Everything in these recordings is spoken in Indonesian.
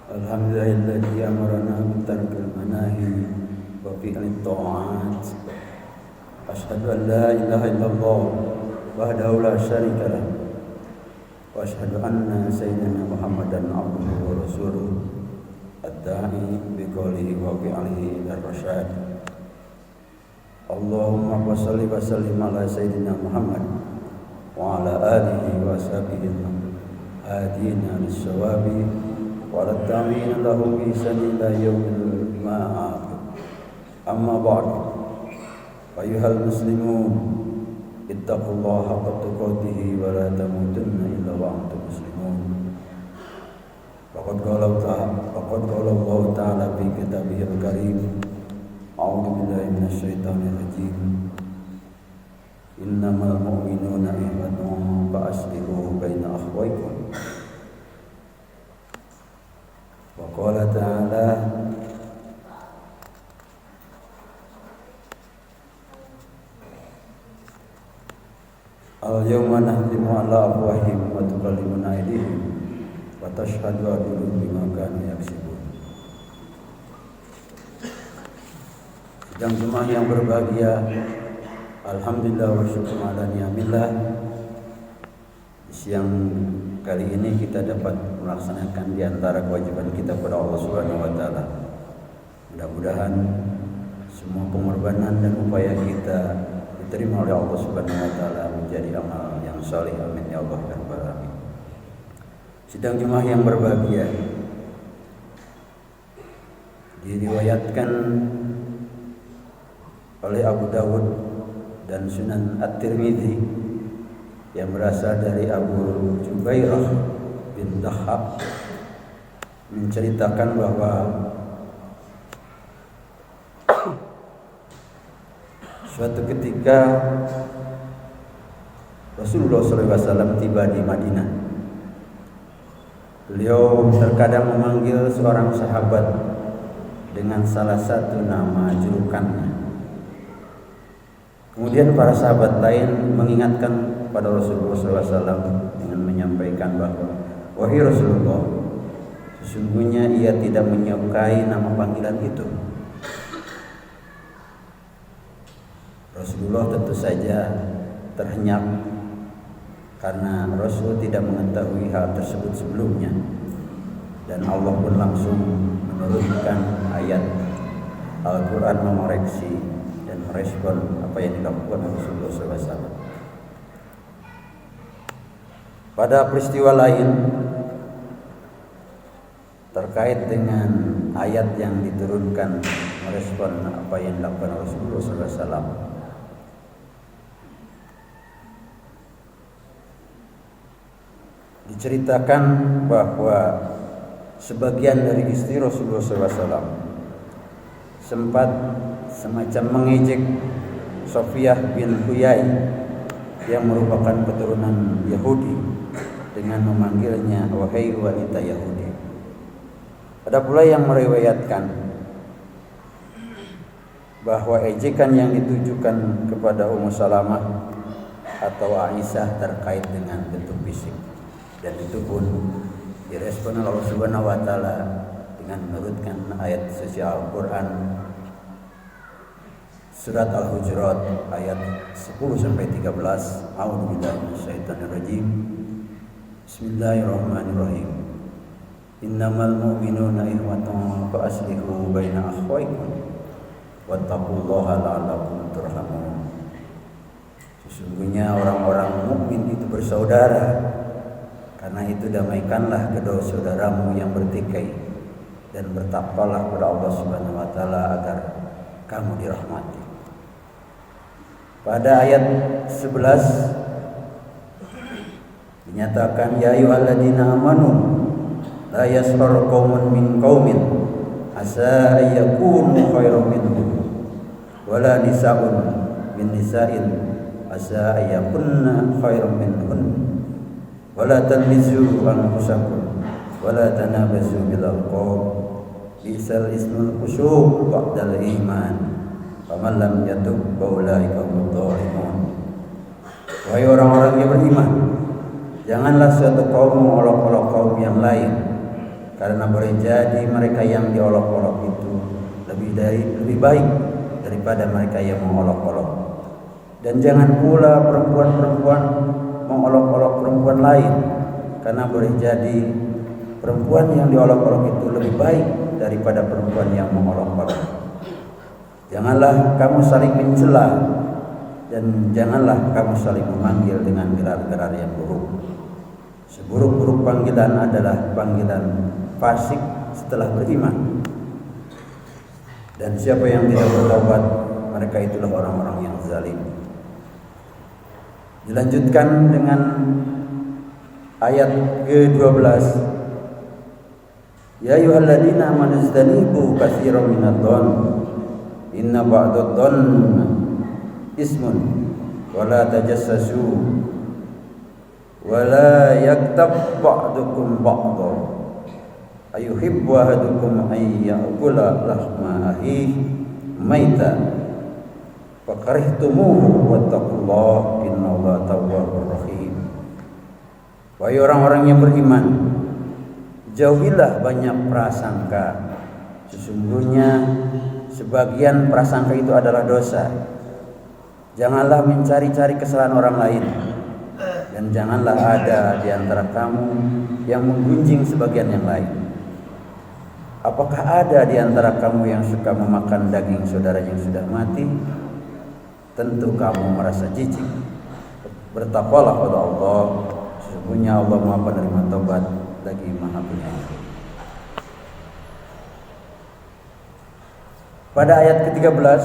Alhamdulillahilladzi amarna bitarkil manahi wa fi'lit ta'at. Asyhadu an la ilaha illallah wahdahu la syarika lah wa asyhadu anna sayyidina Muhammadan abduhu wa rasuluh ad-da'i bi qawlihi wa fi'lihi ila rasyad. Allahumma shalli wa sallim ala sayyidina Muhammad wa ala alihi wa sahbihi hadina lis-sawabi wa at-tabi'ina lahum bi ihsan ila yaumil ma'ad. Amma ba'd. Ayyuhal muslimun, ittaqullaha haqqa tuqatih wa la tamutunna illa wa antum muslimun. Faqad qala Allah ta'ala fi kitabihil karim. A'udzu billahi minasy syaithanir rajim. Innamal mu'minuna ikhwatun fa aslihu baina akhawaykum. Wa qala ta'ala al-yawma nahtimu ala afwahihim wa tukallimuna aydihim wa tashhadu arjuluhum bima kanu yaksibun. Sidang jemaah yang berbahagia, alhamdulillah wa syukur ala ni'amillah. Siang kali ini kita dapat melaksanakan di antara kewajiban kita kepada Allah Subhanahu wa taala. Mudah-mudahan semua pengorbanan dan upaya kita diterima oleh Allah Subhanahu wa taala menjadi amal yang saleh. Amin ya Allah ya rabbal alamin. Sidang jemaah yang berbahagia, diriwayatkan oleh Abu Dawud dan Sunan At-Tirmidzi yang berasal dari Abu Jubairah bin Dahab menceritakan bahwa suatu ketika Rasulullah SAW tiba di Madinah. Beliau terkadang memanggil seorang sahabat dengan salah satu nama julukannya. Kemudian para sahabat lain mengingatkan pada Rasulullah SAW dengan menyampaikan bahwa, wahai Rasulullah, sesungguhnya ia tidak menyukai nama panggilan itu. Rasulullah tentu saja terhenyak karena Rasul tidak mengetahui hal tersebut sebelumnya, dan Allah pun langsung menurunkan ayat Al-Quran mengoreksi dan merespon apa yang dilakukan Rasulullah SAW. Pada peristiwa lain terkait dengan ayat yang diturunkan merespon apa yang dilakukan Rasulullah SAW, diceritakan bahwa sebagian dari istri Rasulullah SAW sempat semacam mengejek Sofiyah bin Huyai yang merupakan keturunan Yahudi dengan memanggilnya wahai wanita Yahudi. Ada pula yang meriwayatkan bahwa ejekan yang ditujukan kepada Ummu Salamah atau Aisyah terkait dengan bentuk fisik, dan itu pun direspon oleh Allah Subhanahu wa taala dengan menurunkan ayat suci Al-Qur'an surat Al-Hujurat ayat 10 sampai 13. A'udzubillahi minasyaitonir rajim. Bismillahirrahmanirrahim. Innamal mu'minuna ikhwatun fa aslihu baina akhawaykum wattaqullaha la'allakum turhamun. Sesungguhnya orang-orang mukmin itu bersaudara, karena itu damaikanlah kedua saudaramu yang bertikai, dan bertakwalah kepada Allah Subhanahu wa taala agar kamu dirahmati. Pada ayat 11 dinyatakan, ya ayyuhalladzina amanu la yaskhar qaumun min qaumin asa ayyakunu khairan minhum wala nisa'un min nisa'in asa ayyakunna khairan minhun wala talmizu anfusakum wala tanabazu bil alqab bisal ismul fusuq ba'dal iman faman lam yatub fa ulaika hum dhalimun. Wahai orang-orang yang beriman, Janganlah suatu kaum mengolok-olok kaum yang lain, karena boleh jadi mereka yang diolok-olok itu lebih baik daripada mereka yang mengolok-olok. Dan jangan pula perempuan-perempuan mengolok-olok perempuan lain, karena boleh jadi perempuan yang diolok-olok itu lebih baik daripada perempuan yang mengolok-olok. Janganlah kamu saling mencela, dan janganlah kamu saling memanggil dengan gelar-gelar yang buruk. Seburuk-buruk panggilan adalah panggilan fasik setelah beriman. Dan siapa yang tidak bertaubat, mereka itulah orang-orang yang zalim. Dilanjutkan dengan ayat ke-12. Ya ayyuhalladzina amanu ijtanibu katsiran minadh-dhonn inna ba'dadh-dhonn ismun wa la tajassasu wa la yaktab ba'dukum ba'dha ayuhibbu ahadukum ay ya'kula lahma akhihi maita fakarihtumuhu wattaqullaha innallaha tawwabur rahim. Wahai orang-orang yang beriman, jauhilah banyak prasangka. Sesungguhnya sebagian prasangka itu adalah dosa. Janganlah mencari-cari kesalahan orang lain, dan janganlah ada di antara kamu yang menggunjing sebagian yang lain. Apakah ada di antara kamu yang suka memakan daging saudara yang sudah mati? Tentu kamu merasa jijik. Bertakwalah pada Allah. Sesungguhnya Allah Maha Penerima Taubat lagi Maha Penyayang. Pada ayat ke-13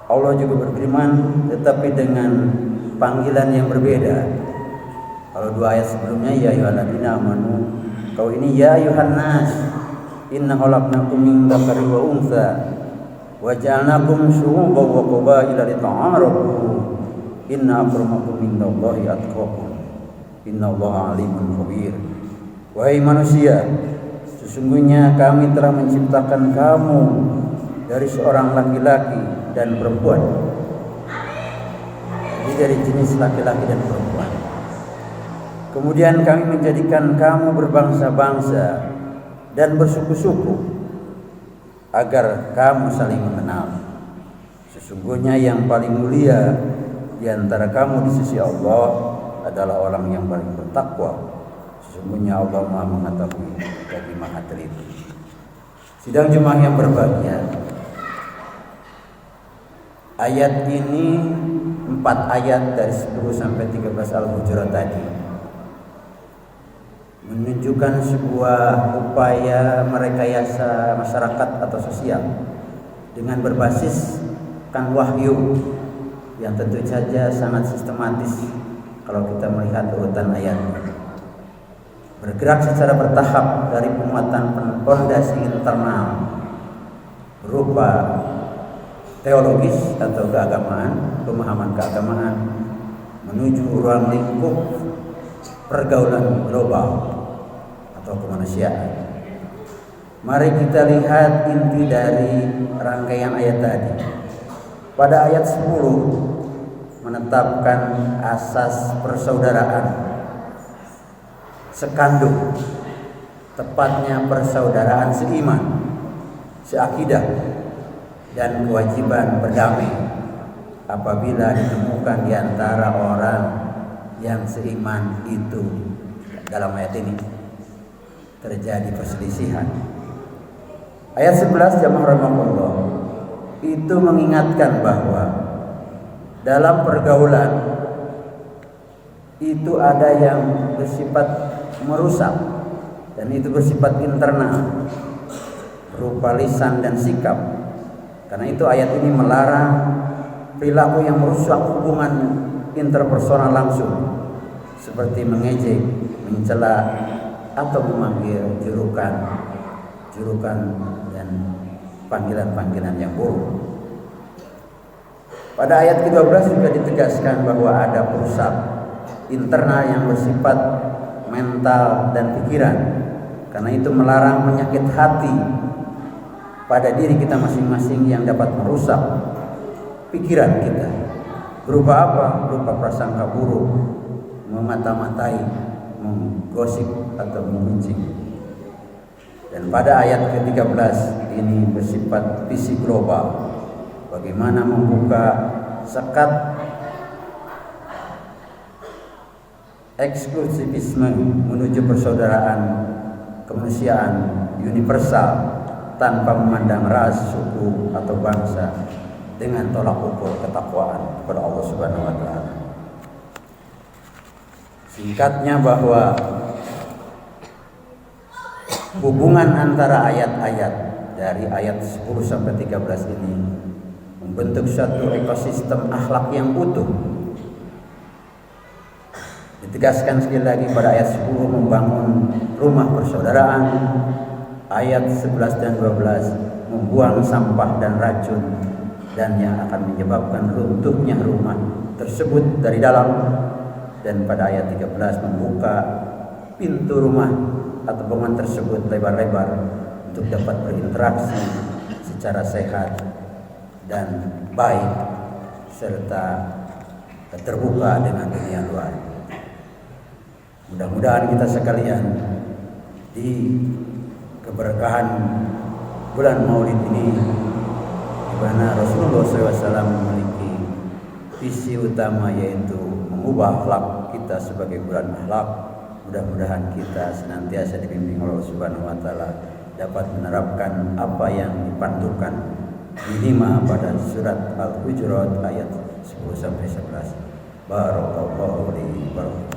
Allah juga berfirman, tetapi dengan panggilan yang berbeda. Kalau dua ayat sebelumnya ya ayyuhalladzina amanu, kalau ini ya ayyuhan nas inna khalaqnakum min dzakarin wa untha wa ja'alnakum syu'uban wa qabaila lita'arafu inna akramakum indallahi atqakum innallaha alimun khabir. Wahai manusia, sesungguhnya kami telah menciptakan kamu dari seorang laki-laki dan perempuan. Jadi dari jenis laki-laki dan perempuan. Kemudian kami menjadikan kamu berbangsa-bangsa dan bersuku-suku agar kamu saling mengenal. Sesungguhnya yang paling mulia di antara kamu di sisi Allah adalah orang yang paling bertakwa. Sesungguhnya Allah Maha mengetahui lagi Maha teliti. Sidang jemaah yang berbahagia, ayat ini 4 ayat dari 10 sampai 13 Al-Hujurat tadi menunjukkan sebuah upaya merekayasa masyarakat atau sosial dengan berbasiskan wahyu yang tentu saja sangat sistematis kalau kita melihat urutan ayatnya. Bergerak secara bertahap dari penguatan fondasi internal berupa teologis atau keagamaan, pemahaman keagamaan, menuju ruang lingkup pergaulan global atau kemanusiaan. Mari kita lihat inti dari rangkaian ayat tadi. Pada ayat 10 menetapkan asas persaudaraan sekandung, tepatnya persaudaraan seiman, seakidah, dan kewajiban berdamai apabila ditemukan di antara orang yang seiman itu. Dalam ayat ini terjadi perselisihan. Ayat 11 jamaah rahimahullah itu mengingatkan bahwa dalam pergaulan itu ada yang bersifat merusak dan itu bersifat internal berupa lisan dan sikap. Karena itu ayat ini melarang perilaku yang merusak hubungan interpersonal langsung, seperti mengejek, mencela, atau memanggil julukan dan panggilan-panggilan yang buruk. Pada ayat ke-12 juga ditegaskan bahwa ada perusak internal yang bersifat mental dan pikiran. Karena itu melarang penyakit hati pada diri kita masing-masing yang dapat merusak pikiran kita. Berupa apa? Berupa prasangka buruk, memata-matai, menggosip atau menguncing. Dan pada ayat ke-13 ini bersifat visi global, bagaimana membuka sekat eksklusivisme menuju persaudaraan kemanusiaan universal tanpa memandang ras, suku atau bangsa, dengan tolak ukur ketakwaan kepada Allah Subhanahu wa taala. Singkatnya bahwa hubungan antara ayat-ayat dari ayat 10 sampai 13 ini membentuk suatu ekosistem akhlak yang utuh. Ditegaskan sekali lagi pada ayat 10 membangun rumah persaudaraan, ayat 11 dan 12 membuang sampah dan racun dan yang akan menyebabkan runtuhnya rumah tersebut dari dalam, dan pada ayat 13 membuka pintu rumah atau bangunan tersebut lebar-lebar untuk dapat berinteraksi secara sehat dan baik serta terbuka dengan dunia luar. Mudah-mudahan kita sekalian di keberkahan bulan Maulid ini, di mana Rasulullah SAW memiliki visi utama yaitu mengubah akhlak kita sebagai bulan akhlak. Mudah-mudahan kita senantiasa dibimbing oleh Allah Subhanahu wa taala dapat menerapkan apa yang dipandukan minimal pada surat Al-Hujurat ayat 10 sampai 11. Barakallahu li wa